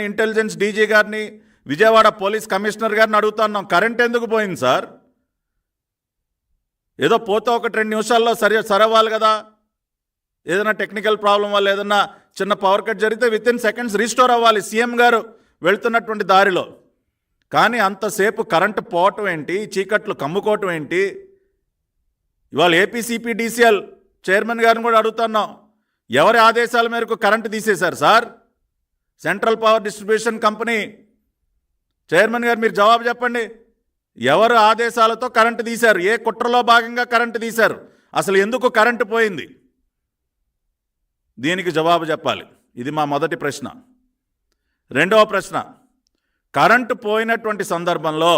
Intelligence DG గారిని, Vijayawada police commissioner గారిని అడుగుతున్నాం, కరెంట్ ఎందుకు పోయింది సార్? ఏదో పోతే 1-2 నిమిషాల్లో సరవాలి కదా. ఏదైనా టెక్నికల్ ప్రాబ్లం వల్ల ఏదైనా చిన్న పవర్ కట్ జరిగితే వితిన్ సెకండ్స్ రీస్టోర్ అవ్వాలి సీఎం గారు వెళ్తున్నటువంటి దారిలో. కానీ అంతసేపు కరెంటు పోవటం ఏంటి, చీకట్లు కమ్ముకోవటం ఏంటి? ఇవాళ ఏపీసీపీడీసీఎల్ చైర్మన్ గారిని కూడా అడుగుతున్నాం, ఎవరి ఆదేశాల మేరకు కరెంటు తీసేశారు sir? Central power distribution company chairman గారు మీరు జవాబు చెప్పండి. ఎవరు ఆదేశాలతో కరెంటు తీశారు? ఏ కుట్రలో భాగంగా కరెంటు తీశారు? అసలు ఎందుకు కరెంటు పోయింది? దీనికి జవాబు చెప్పాలి. ఇది మా మొదటి ప్రశ్న. రెండవ ప్రశ్న, కరెంటు పోయినటువంటి సందర్భంలో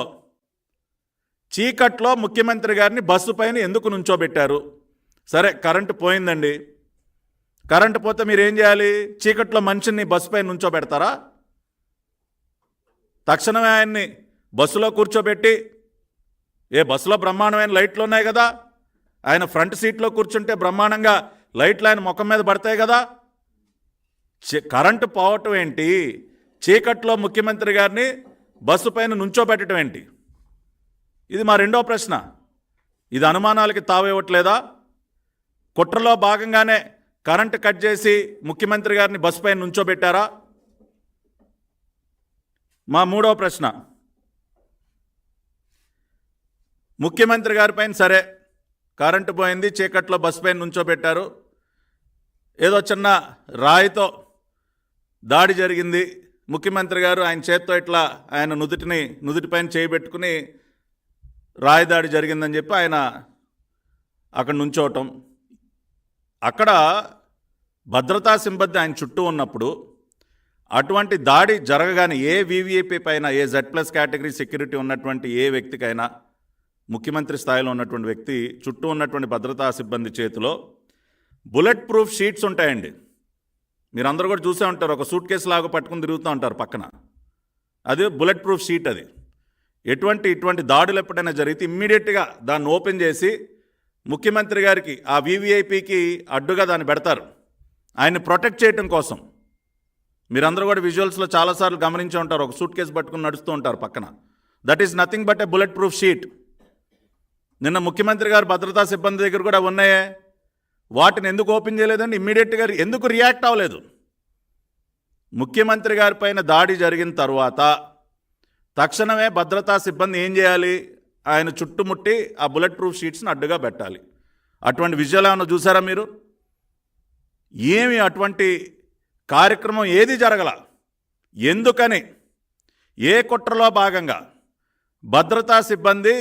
చీకట్లో ముఖ్యమంత్రి గారిని బస్సు పైన ఎందుకు నుంచోబెట్టారు? సరే, కరెంటు పోయిందండి. కరెంటు పోతే మీరు ఏం చేయాలి? చీకట్లో మనిషిని బస్సు పైన నుంచోబెడతారా? తక్షణమే ఆయన్ని బస్సులో కూర్చోబెట్టి, బస్సులో బ్రహ్మాండమైన లైట్లు ఉన్నాయి కదా, ఆయన ఫ్రంట్ సీట్లో కూర్చుంటే బ్రహ్మాండంగా లైట్లు ఆయన ముఖం మీద పడతాయి కదా. కరెంటు పోవటం ఏంటి? చీకట్లో ముఖ్యమంత్రి గారిని బస్సు పైన నుంచోబెట్టడం ఏంటి? ఇది మా రెండో ప్రశ్న. ఇది అనుమానాలకి తావివ్వట్లేదా? కుట్రలో భాగంగానే కరెంటు కట్ చేసి ముఖ్యమంత్రి గారిని బస్సు పైన నుంచోబెట్టారా? మా మూడో ప్రశ్న, ముఖ్యమంత్రి గారి పైన సరే కరెంటు పోయింది, చీకట్లో బస్సు పైన నుంచోబెట్టారు, ఏదో చిన్న రాయితో దాడి జరిగింది, ముఖ్యమంత్రి గారు ఆయన చేత్తో ఇట్లా ఆయన నుదుటిపైన చేయబెట్టుకుని రాయి దాడి జరిగిందని చెప్పి ఆయన అక్కడ నుంచోవటం. అక్కడ భద్రతా సిబ్బంది ఆయన చుట్టూ ఉన్నప్పుడు అటువంటి దాడి జరగగానే ఏ వీవీఐపీ పైన, ఏ Z+ కేటగిరీ సెక్యూరిటీ ఉన్నటువంటి ఏ వ్యక్తికైనా, ముఖ్యమంత్రి స్థాయిలో ఉన్నటువంటి వ్యక్తి చుట్టూ ఉన్నటువంటి భద్రతా సిబ్బంది చేతిలో బుల్లెట్ ప్రూఫ్ షీట్స్ ఉంటాయండి. మీరందరూ కూడా చూసే ఉంటారు, ఒక సూట్ కేసు లాగా పట్టుకుని తిరుగుతూ ఉంటారు పక్కన. అది బుల్లెట్ ప్రూఫ్ షీట్. అది ఇటువంటి దాడులు ఎప్పుడైనా జరిగితే ఇమ్మీడియట్గా దాన్ని ఓపెన్ చేసి ముఖ్యమంత్రి గారికి, ఆ వీవీఐపీకి అడ్డుగా దాన్ని పెడతారు, ఆయన్ని ప్రొటెక్ట్ చేయడం కోసం. మీరందరూ కూడా విజువల్స్లో చాలాసార్లు గమనించే ఉంటారు, ఒక సూట్ కేసు పట్టుకుని నడుస్తూ ఉంటారు పక్కన. That is nothing but A bullet proof sheet. నిన్న ముఖ్యమంత్రి గారు భద్రతా సిబ్బంది దగ్గర కూడా ఉన్నాయే, వాటిని ఎందుకు ఓపెన్ చేయలేదండి? ఇమ్మీడియట్గా ఎందుకు రియాక్ట్ అవ్వలేదు? ముఖ్యమంత్రి గారి పైన దాడి జరిగిన తర్వాత తక్షణమే భద్రతా సిబ్బంది ఏం చేయాలి? ఆయన చుట్టుముట్టి ఆ బుల్లెట్ ప్రూఫ్ షీట్స్ని అడ్డుగా పెట్టాలి. అటువంటి విజువల్ ఏమైనా చూసారా మీరు? ఏమి అటువంటి కార్యక్రమం ఏది జరగల. ఎందుకని? ఏ కుట్రలో భాగంగా భద్రతా సిబ్బంది